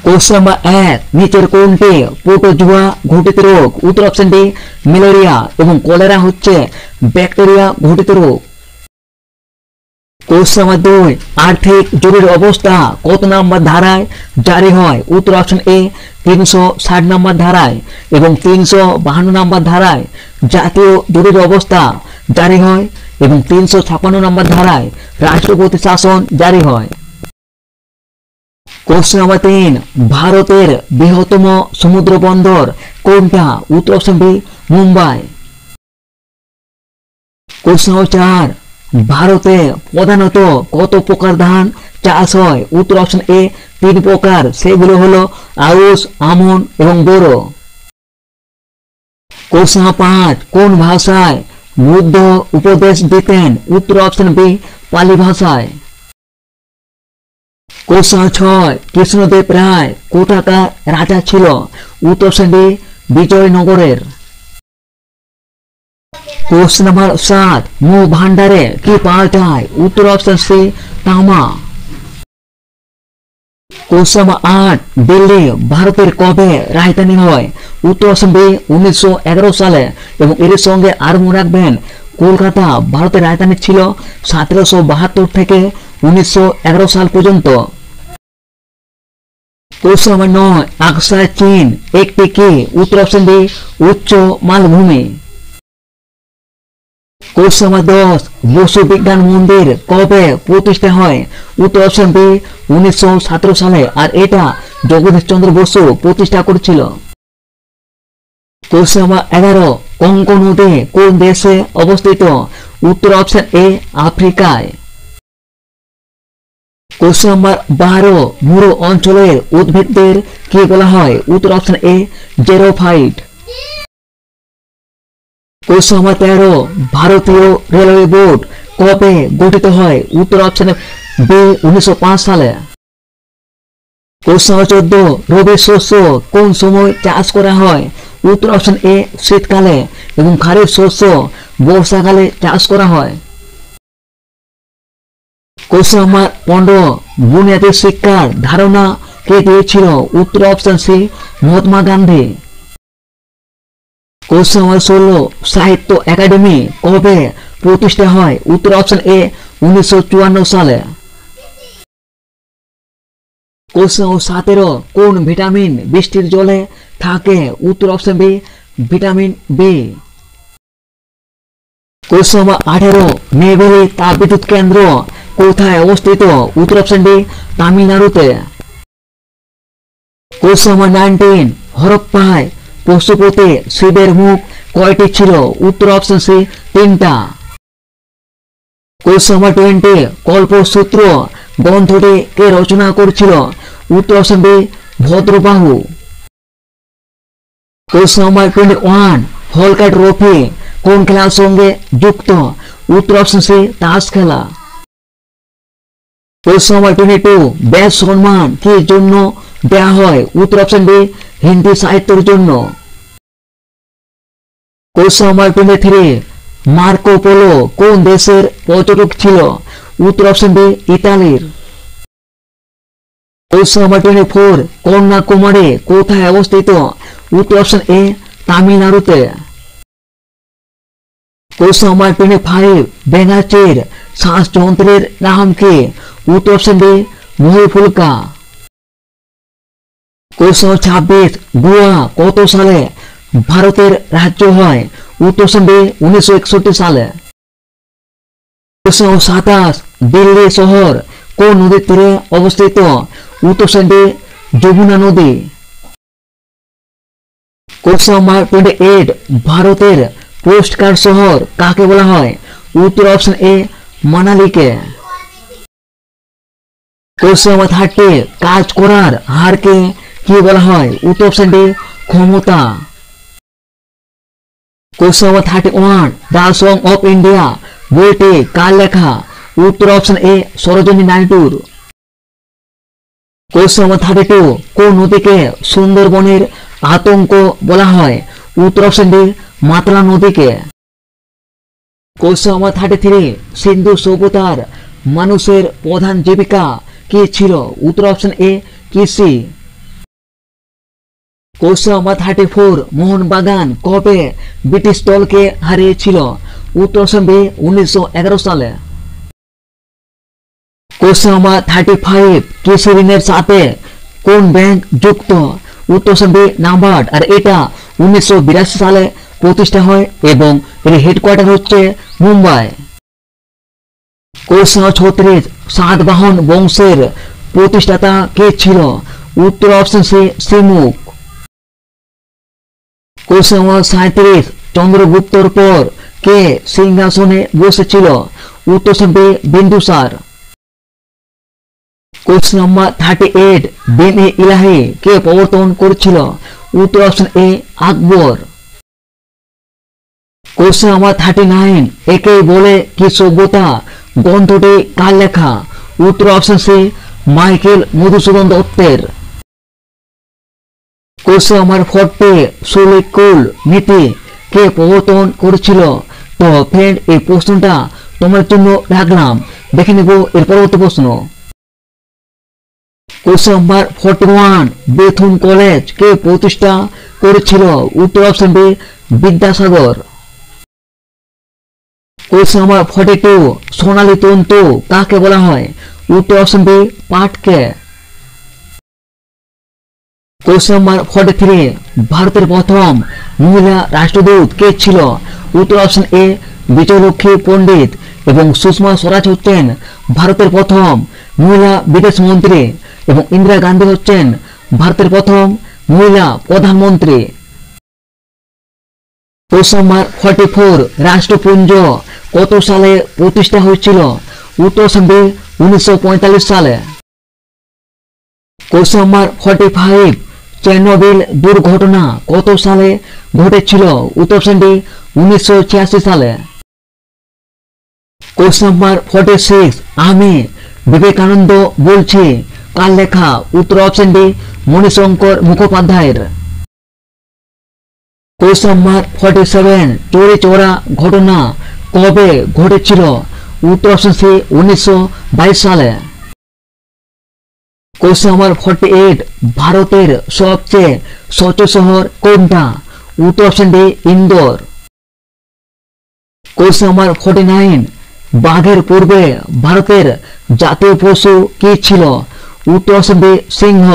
Question number 1 নিচের কোনটি protozoa ঘটিত রোগ? উত্তর অপশন ডি ম্যালেরিয়া এবং কলেরা হচ্ছে ব্যাকটেরিয়া ঘটিত রোগ। কোশ্চেন নাম্বার 2 আর্থিক জরুরি অবস্থা কত নম্বর ধারায় জারি হয়? উত্তর অপশন এ 360 নম্বর ধারায় এবং 352 নম্বর ধারায় জাতীয় জরুরি অবস্থা জারি হয় এবং 356 নম্বর ধারায় রাষ্ট্রপতি শাসন জারি হয়। কোশ্চেন নাম্বার 3 ভারতের বৃহত্তম সমুদ্র বন্দর কোনটা? উত্তর option B Mumbai. Question number 4 ভারতে প্রধানত কত প্রকার ধান চাষ হয়? উত্তর অপশন এ 3 প্রকার, সেগুলো হলো আউশ, আমন এবং বোরো। কোশ্চেন নাম্বার 5 কোন ভাষায় বুদ্ধ উপদেশ দিতেন? উত্তর অপশন বি পালি ভাষায়। কোশ্চেন নাম্বার 6 কৃষ্ণদেব রায় কোথাকার রাজা ছিল? উত্তর অপশন ডি বিজয়নগরের। কোশ্চেন নাম্বার 7 মুখ ভান্ডারে কি পাওয়া যায়? উত্তর অপশন সি তামা। কোশ্চেন নাম্বার 8 দিল্লি ভারতের কবে রাজধানী হয়? উত্তর অপশন বি 1911 সালে এবং এর সঙ্গে আরো মনে রাখবেন কলকাতা ভারতের রাজধানী ছিল 1772 থেকে 1911 সাল পর্যন্ত। কোশ্চেন নাম্বার 9 আকসাই চীন একটি কি? উত্তর অপশন ডি উচ্চ মালভূমি। কোশ্চেন নাম্বার 10 বসু বিজ্ঞান মন্দির কবে প্রতিষ্ঠা হয়? উত্তর অপশন বি 1917 সালে আর এটা জগদীশ চন্দ্র বসু প্রতিষ্ঠা করেছিল। কোশ্চেন নাম্বার 11 কঙ্গো নদী কোন দেশে অবস্থিত? উত্তর অপশন এ আফ্রিকায়। কোশ্চেন নাম্বার 12 মরু অঞ্চলের উদ্ভিদদের কি বলা হয়? উত্তর অপশন এ জেরোফাইট। কোশ্চেন নাম্বার 13 ভারতীয় রেলওয়ে বোর্ড কবে গঠিত হয়? উত্তর অপশন বি 1905 সালে। কোশ্চেন নাম্বার 14 রবি শস্য কোন সময় চাষ করা হয়? উত্তর অপশন এ শীতকালে এবং খারিফ শস্য বর্ষাকালে চাষ করা হয়। কোশ্চেন নাম্বার 15 বুনিয়াদী শিক্ষার ধারণা কে দিয়েছিল? উত্তর option C Mahatma Gandhi. Question number 16 Sahitya academy কবে প্রতিষ্ঠা হয়? উত্তর অপশন এ 1954 সালে। কোশ্চেন নাম্বার 17 কোন ভিটামিন বৃষ্টির জলে থাকে? উত্তর option B vitamin B. Question number 18 Neyveli তাপবিদ্যুৎ কেন্দ্র কোথায় অবস্থিত? উত্তর অপশন ডি তামিলনাড়ুতে। কোশ্চেন নাম্বার 19 হরপ্পায় পশুপতি শিবের মুখ কয়টি ছিল? উত্তর অপশন সি 3টা। কোশ্চেন নাম্বার 20 কল্পসূত্র গ্রন্থটি কে রচনা করেছিল? উত্তর option B Bhadrabahu. Question number 21 Holkar trophy কোন খেলার সঙ্গে যুক্ত? উত্তর অপশন সি তাস খেলা। কোশ্চেন নাম্বার 22 ব্যাস সম্মান কি জন্য দেয়া হয়? উত্তর অপশন ডি হিন্দি সাহিত্যের জন্য। কোশ্চেন নাম্বার 23 মার্কো পোলো কোন দেশের পর্যটক ছিল? উত্তর অপশন বি ইতালির। কোশ্চেন নাম্বার 24 কন্যাকুমারী কোথায় অবস্থিত? উত্তর অপশন এ তামিলনাড়ুতে। কোশ্চেন নাম্বার 25 ব্যাঙাচির শ্বাসযন্ত্রের নাম কি? উত্তর অপশন ডি মহিফুলকা। কোশ্চেন নাম্বার 26 গোয়া কত সালে ভারতের রাজ্য হয়? উত্তর অপশন বি 1961 সালে। কোশ্চেন নাম্বার 27 দিল্লি শহর কোন নদীর তীরে অবস্থিত? উত্তর অপশন ডি যমুনা নদী। কোশ্চেন নাম্বার 28 ভারতের পোস্টকার্ড শহর কাকে বলা হয়? উত্তর অপশন এ মানালিকে। কোশ্চেন নাম্বার 30 কাজ করার হারকে কি বলা হয়? উত্তর অপশন ডি ক্ষমতা। Question number 31 the song of India বইটি কার লেখা? উত্তর অপশন এ সরোজিনী নাইডুর। কোশ্চেন নাম্বার 32 কোন নদীকে সুন্দরবনের আতঙ্ক বলা হয়? উত্তর অপশন ডি মাতলা নদীকে। কোশ্চেন নাম্বার 33 সিন্ধু সভ্যতার মানুষের প্রধান জীবিকা কি ছিল? উত্তর অপশন এ কৃষি। কোশ্চেন নাম্বার 34 মোহনবাগান কবে ব্রিটিশ দলকে হারিয়েছিল? উত্তর অপশন বি 1911 সালে। কোশ্চেন নাম্বার 35 কৃষি ঋণের সাথে কোন ব্যাংক যুক্ত? উত্তর অপশন বি নাবার্ড। আর এটা 1982 সালে প্রতিষ্ঠা হয় এবং এর হেডকোয়ার্টার হচ্ছে মুম্বাই। কোশ্চেন নাম্বার 36 সাতবাহন বংশের প্রতিষ্ঠাতা কে ছিল? উত্তর option C Simuk. Question number 37 চন্দ্রগুপ্তর পর কে সিংহাসনে বসেছিল? উত্তর option B Bindusara. Question number 38 Din-i Ilahi কে প্রবর্তন করেছিল? উত্তর option A Akbar. Question number 39 একেই বলে কি সভ্যতা গ্রন্থটি কার লেখা? উত্তর অপশন সি মাইকেল মধুসূদন দত্তের। কোশ্চেন নাম্বার 40 সুলেকুল নীতি কে প্রবর্তন করেছিল? তো ফ্রেন্ড এই প্রশ্নটা তোমার জন্য রাখলাম, দেখে নেব এর পরবর্তী প্রশ্ন। কোশ্চেন নাম্বার 41 বেথুন কলেজ কে প্রতিষ্ঠা করেছিল? উত্তর option B Vidyasagar. Question number 42 সোনালী তন্তু কাকে বলা হয়? উত্তর অপশন বি পাটকে। কোশ্চেন নাম্বার 43 ভারতের প্রথম মহিলা রাষ্ট্রদূত কে ছিল? উত্তর অপশন এ বিজয়লক্ষ্মী পণ্ডিত এবং সুষমা স্বরাজ হচ্ছেন ভারতের প্রথম মহিলা বিদেশ মন্ত্রী এবং ইন্দিরা গান্ধী হচ্ছেন ভারতের প্রথম মহিলা প্রধানমন্ত্রী। কোশ্চেন নাম্বার 44 রাষ্ট্রপুঞ্জ কত সালে প্রতিষ্ঠা হয়েছিল? উত্তর অপশন বি 1945 সালে। কোশ্চেন নাম্বার 45 চেরনোবিল দুর্ঘটনা কত সালে ঘটেছিল? উত্তর অপশন ডি 1986 সালে। কোশ্চেন নাম্বার 46 আমি বিবেকানন্দ বলছি কার লেখা? উত্তর অপশন ডি মণিশঙ্কর মুখোপাধ্যায়ের। কোশ্চেন নাম্বার 47 চোরি চোরা ঘটনা কবে ঘটেছিল? উত্তর অপশন সি 1922 সালে। কোশ্চেন নাম্বার 48 ভারতের সবচেয়ে স্বচ্ছ শহর কোনটা? উত্তর option D Indore. Question number 49 বাঘের পূর্বে ভারতের জাতীয় পশু কি ছিল? উত্তর অপশন বি সিংহ।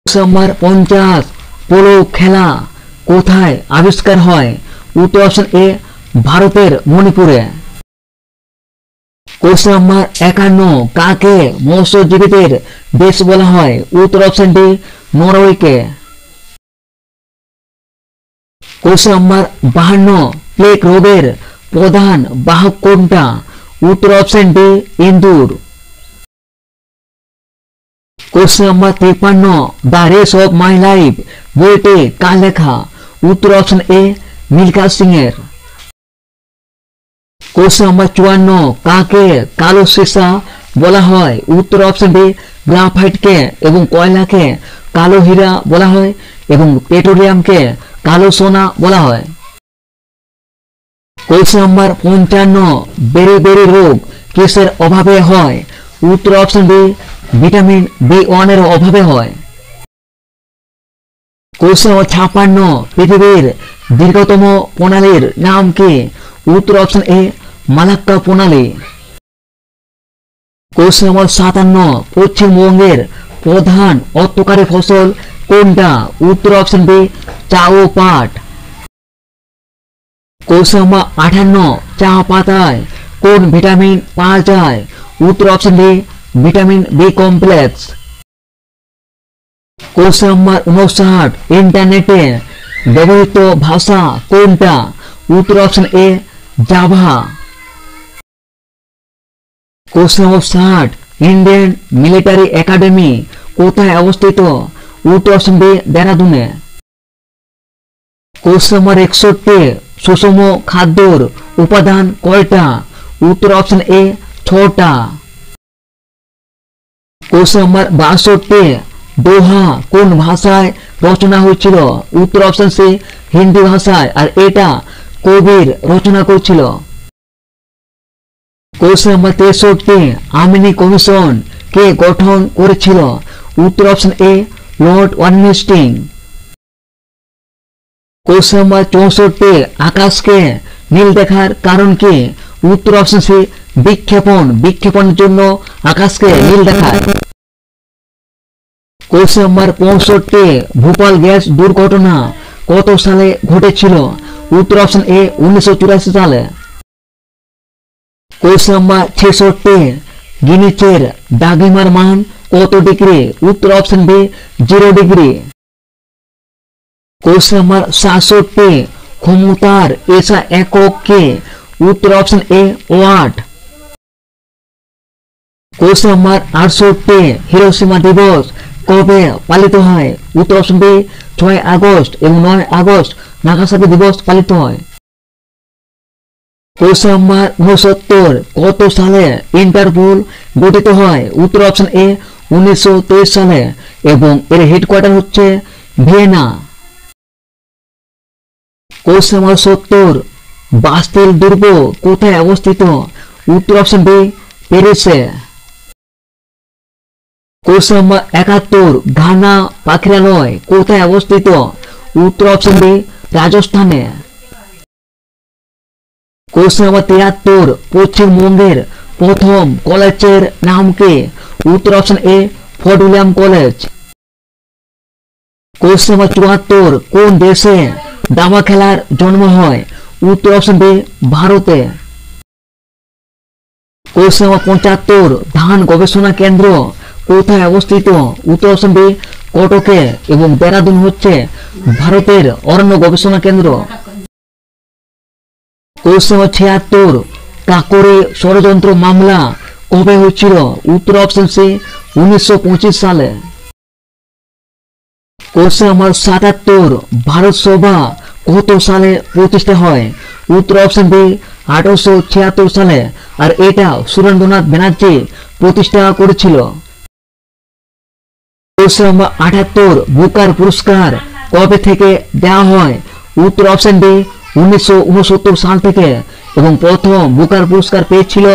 কোশ্চেন নাম্বার 50 পোলো খেলা কোথায় আবিষ্কার হয়? উত্তর অপশন এ ভারতের মণিপুরে। কোশ্চেন নাম্বার 51 কাকে মৎস্যজীবীদের দেশ বলা হয়? উত্তর অপশন ডি নরওয়েকে। কোশ্চেন নাম্বার 52 প্লেগ রোগের প্রধান বাহক কোনটা? উত্তর অপশন ডি ইঁদুর। Question number 53 the race of my life বইটি কার লেখা? উত্তর অপশন এ মিলখা সিং এর। কোশ্চেন নাম্বার 54 কাকে কালো সীসা বলা হয়? উত্তর অপশন বি গ্রাফাইটকে এবং কয়লাকে কালো হীরা বলা হয় এবং পেট্রোলিয়ামকে কালো সোনা বলা হয়। কোশ্চেন নাম্বার 55 বেরি রোগ কিসের অভাবে হয়? উত্তর অপশন বি ভিটামিন B1 এর অভাবে হয়। কোশ্চেন নাম্বার 56 পৃথিবীর দীর্ঘতম প্রণালীর নাম কি? উত্তর অপশন এ মালাক্কা প্রণালী। কোশ্চেন নাম্বার 57 পশ্চিমবঙ্গের প্রধান অর্থকরী ফসল কোনটা? উত্তর অপশন বি চা ও পাট। কোশ্চেন নাম্বার 58 চা পাতায় কোন ভিটামিন পাওয়া যায়? উত্তর option B vitamin B complex. Question number 59 ইন্টারনেটে ব্যবহৃত ভাষা কোনটা? উত্তর option A Java. Question number 60 Indian military academy কোথায় অবস্থিত? উত্তর অপশন বি দেরাদুনে। কোশ্চেন নাম্বার 61 সুষম খাদ্যর উপাদান কয়টা? উত্তর অপশন এ 6টা। কোশ্চেন নাম্বার 62 দোহা কোন ভাষায় রচনা হয়েছিল? উত্তর অপশন সি হিন্দি ভাষায়। আর এটা কবির রচনা করেছিল। কোশ্চেন নাম্বার 63 আমিনি কমিশন কে গঠন করেছিল? উত্তর option A lord Warren Hastings. Question number 64, আকাশকে নীল দেখার কারণ কি? উত্তর অপশন সি, বিক্ষেপণ। বিক্ষেপণের জন্য আকাশকে নীল দেখায়। কোশ্চেন নাম্বার 65, ভোপাল গ্যাস দুর্ঘটনা কত সালে ঘটেছিল? উত্তর অপশন এ 1984 সালে। কোশ্চেন নাম্বার 66, গিনিচের দ্রাঘিমার মান কত ডিগ্রি? উত্তর option B 0 degree. Question number 67, ক্ষমতার এসা একক কে? উত্তর option A watt. Question number 68, Hiroshima দিবস কবে পালিত হয়? উত্তর অপশন বি 6 আগস্ট এবং 9 আগস্ট নাগাসাকি দিবস পালিত হয়। কোশ্চেন নাম্বার 69, কত সালে ইন্টারপোল গঠিত হয়? উত্তর অপশন এ 1923 সালে এবং এর হেডকোয়ার্টার হচ্ছে ভিয়েনা। কোশ্চেন নাম্বার 70, বাস্তিল দুর্গ কোথায় অবস্থিত? উত্তর অপশন বি প্যারিসে। কোশ্চেন নাম্বার 71, ঘানা পাখিরালয় কোথায় অবস্থিত? উত্তর অপশন বি রাজস্থানে। কোশ্চেন নাম্বার 73, পশ্চিমবঙ্গের প্রথম কলেজের নাম কি? উত্তর অপশন এ fort William college. Question number 74, কোন দেশে দাবা খেলার জন্ম হয়? উত্তর অপশন বি ভারতে। কোশ্চেন নাম্বার 75, ধান গবেষণা কেন্দ্র কোথায় অবস্থিত? উত্তর অপশন বি কটকে এবং দেরাদুন হচ্ছে ভারতের অরণ্য গবেষণা কেন্দ্র। কোশ্চেন নাম্বার 76, কাকরে ষড়যন্ত্র মামলা কবে হয়েছিল? উত্তর অপশন সি 1925 সালে। কোশ্চেন নাম্বার 77, ভারত সভা কত সালে প্রতিষ্ঠা হয়? উত্তর অপশন বি 1876 সালে আর এটা সুরেন্দ্রনাথ ব্যানার্জি প্রতিষ্ঠা করেছিল। কোশ্চেন নাম্বার 78, বুকার পুরস্কার কবে থেকে দেওয়া হয়? উত্তর অপশন বি 1969 সাল থেকে এবং প্রথম বুকার পুরস্কার পেয়েছিল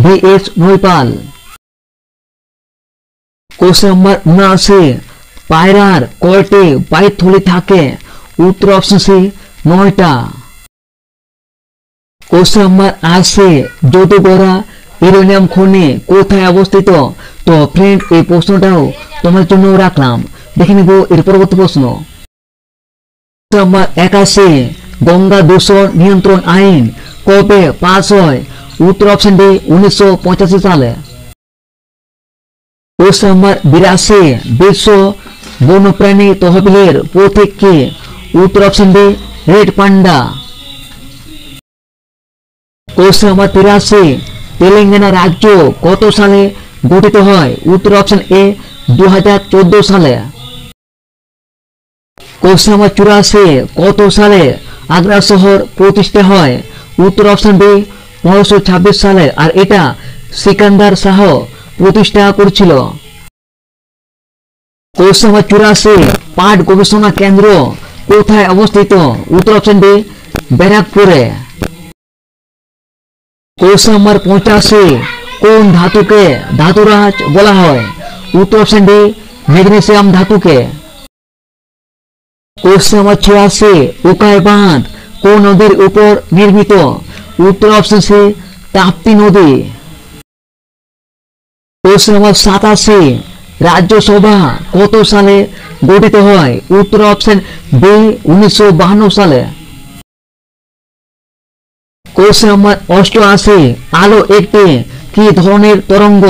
ভি.এস. নৈপাল। কোশ্চেন নাম্বার 79, পায়রার কয়টি পায়ুথলি থাকে? উত্তর অপশন সি 9টা। কোশ্চেন নাম্বার 80, যদুগড়া ইউরেনিয়াম খনি কোথায় অবস্থিত? তো ফ্রেন্ড এই প্রশ্নটাও তোমার জন্য রাখলাম, দেখে নিব এর পরবর্তী প্রশ্ন। নাম্বার 81, গঙ্গা দূষণ নিয়ন্ত্রণ আইন কবে পাস হয়? উত্তর অপশন ডি 1985 সালে। কোশ্চেন নাম্বার 82, বিশ্ব বন্যপ্রাণী তহবিলের প্রতীক কি? উত্তর option D red panda. Question number 83, Telangana রাজ্য কত সালে গঠিত হয়? উত্তর অপশন এ 2014 সালে। কোশ্চেন নাম্বার 84, কত সালে আগ্রা শহর প্রতিষ্ঠা হয়? উত্তর অপশন বি 1526 সালে আর এটা সিকান্দার শাহ প্রতিষ্ঠা করেছিল। কোশ্চেন নাম্বার 84, পাট গবেষণা কেন্দ্র কোথায় অবস্থিত? উত্তর অপশন বি ব্যারাকপুরে। কোশ্চেন নাম্বার 85, কোন ধাতুকে ধাতুরাজ বলা হয়? উত্তর অপশন ডি ম্যাগনেসিয়াম ধাতুকে। কোশ্চেন নাম্বার 86, উকাই বাঁধ কোন নদীর উপর নির্মিত? উত্তর অপশন সি তাপ্তি নদী। কোশ্চেন নাম্বার 87, রাজ্যসভা কত সালে গঠিত হয়? উত্তর অপশন বি 1952 সালে। কোশ্চেন নাম্বার 88, আলো একটি কি ধরনের তরঙ্গ?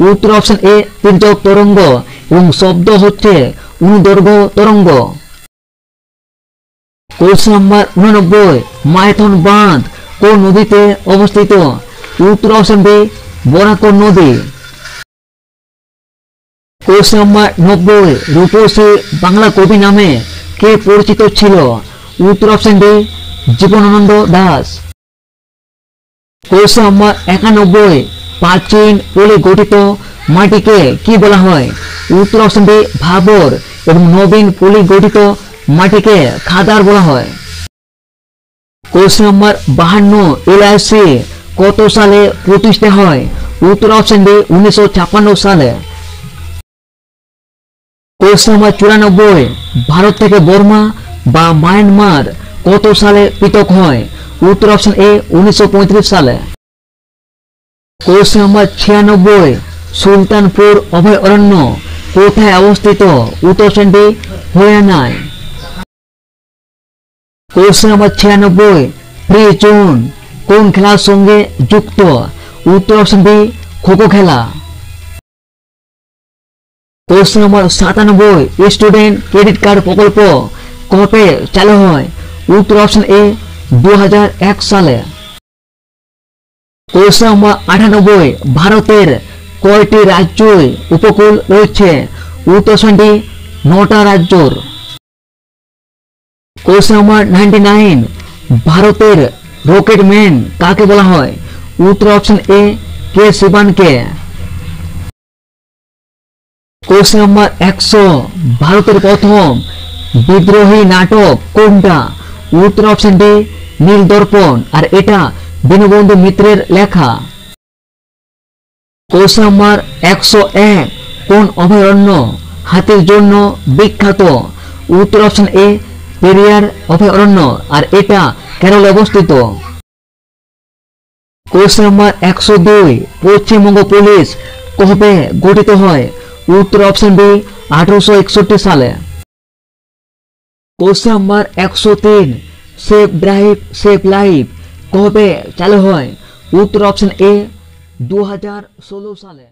উত্তর অপশন এ তির্যক তরঙ্গ এবং শব্দ হচ্ছে অনুদৈর্ঘ্য তরঙ্গ। কোশ্চেন নাম্বার 89, মাইথন বাঁধ কোন নদীতে অবস্থিত? উত্তর অপশন বি বরাকর নদী। কোশ্চেন নাম্বার 90, রূপসী বাংলা কবি নামে কে পরিচিত ছিল? উত্তর option D Jibanananda Das. Question number 91, প্রাচীন পলি গঠিত মাটিকে কি বলা হয়? উত্তর অপশন বি ভাবর এবং নবীন পলি গঠিত মাটিকে খাদার বলা হয়। কোশ্চেন নাম্বার 52, এলআইসি কত সালে প্রতিষ্ঠা হয়? উত্তর অপশন বি 1956 সালে। কোশ্চেন নাম্বার 94, ভারত থেকে বর্মা বা মায়ানমার কত সালে পৃথক হয়? উত্তর অপশন এ 1935 সালে। কোশ্চেন নাম্বার 96, সুলতানপুর অভয়ারণ্য কোথায় অবস্থিত? উত্তর অপশন ডি হরিয়ানায়। কোশ্চেন নাম্বার 96, ফ্রি জোন কোন খেলার সঙ্গে যুক্ত? উত্তর অপশন বি খোখো খেলা। Question number 97, student credit card প্রকল্প কবে চালু হয়? উত্তর অপশন এ 2001 সালে। কোশ্চেন নম্বর 98, ভারতের কয়টি রাজ্যই উপকূল রয়েছে? উত্তর অপশন ডি 9টা রাজ্যর। কোশ্চেন নম্বর 99, ভারতের রকেট ম্যান কাকে বলা হয়? উত্তর অপশন এ কে শিবানকে। কোশ্চেন নম্বর 100, ভারতের প্রথম বিদ্রোহী নাটক কোনটা? উত্তর অপশন ডি নীল দর্পণ, আর এটা দীনবন্ধু মিত্রের লেখা। কোশ্চেন নম্বর 101, কোন অভয়ারণ্য হাতির জন্য বিখ্যাত? উত্তর অপশন এ পেরিয়ার অভয়ারণ্য, আর এটা কেরলে অবস্থিত। কোশ্চেন নম্বর 102, পশ্চিমবঙ্গ পুলিশ কবে গঠিত হয়? উত্তর অপশন বি 1861 সালে। Question number 103, safe drive safe life কবে চালু হয়? উত্তর অপশন এ 2016 সালে।